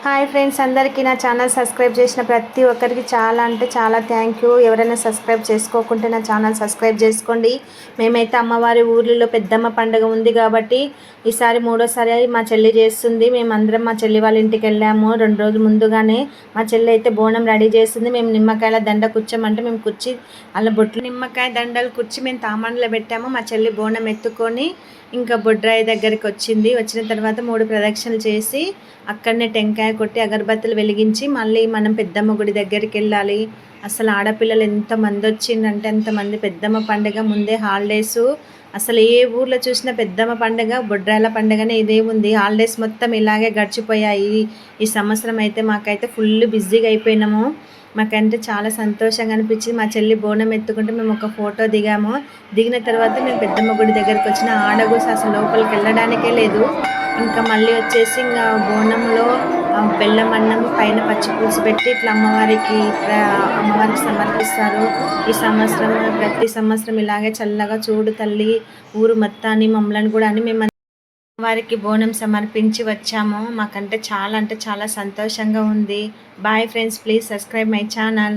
Hi friends, అందరికీ నా channel subscribe చేసిన ప్రతి ఒక్కరికి చాలా అంటే చాలా థ్యాంక్ యూ. ఎవరైనా సబ్స్క్రైబ్ చేసుకోకుంటే నా ఛానల్ సబ్స్క్రైబ్ చేసుకోండి. మేమైతే అమ్మవారి ఊర్లో పెద్దమ్మ పండుగ ఉంది కాబట్టి ఈసారి మూడోసారి మా చెల్లి చేస్తుంది. మేమందరం మా చెల్లి వాళ్ళ ఇంటికి వెళ్ళాము. 2 రోజులు ముందుగానే మా చెల్లి అయితే బోనం రెడీ చేస్తుంది. మేము నిమ్మకాయల దండ కూర్చోమంటే మేము కుర్చీ అలా బొట్లు నిమ్మకాయ దండలు కుర్చీ మేము తామన్లో పెట్టాము. మా చెల్లి బోనం ఎత్తుకొని ఇంకా బొడ్రాయి దగ్గరికి వచ్చిన తర్వాత 3 ప్రదక్షిణలు చేసి అక్కడనే టెంకాయ కొట్టి అగరబత్తులు వెలిగించి మళ్ళీ మనం పెద్దమ్మ గుడి దగ్గరికి వెళ్ళాలి. అసలు ఆడపిల్లలు ఎంతమంది వచ్చిందంటే అంతమంది. పెద్దమ్మ పండుగ ముందే హాలిడేసు. అసలు ఏ ఊర్లో చూసినా పెద్దమ్మ పండుగ బొడ్రాయిల పండుగనే ఇదే ఉంది. హాలిడేస్ మొత్తం ఇలాగే గడిచిపోయాయి. ఈ సంవత్సరం అయితే మాకైతే ఫుల్ బిజీగా అయిపోయినాము. మాకంటే చాలా సంతోషంగా అనిపించింది. మా చెల్లి బోనం ఎత్తుకుంటే మేము ఒక ఫోటో దిగాము. దిగిన తర్వాత మేము పెద్దమ్మ గుడి దగ్గరికి వచ్చిన ఆడగూసి అసలు లోపలికి వెళ్ళడానికే లేదు. ఇంకా మళ్ళీ వచ్చేసి ఇంకా బోనంలో బెల్లం అన్నం పైన పచ్చి పులుసు పెట్టి ఇట్లా అమ్మవారికి సమర్పిస్తారు. ఈ సంవత్సరం ప్రతి సంవత్సరం ఇలాగే చల్లగా చూడు తల్లి ఊరు మొత్తాన్ని మమ్మల్ని కూడా అని మేము వారికి బోనం సమర్పించి వచ్చాము. మాకంటే చాలా అంటే చాలా సంతోషంగా ఉంది. Bye friends, please subscribe my channel.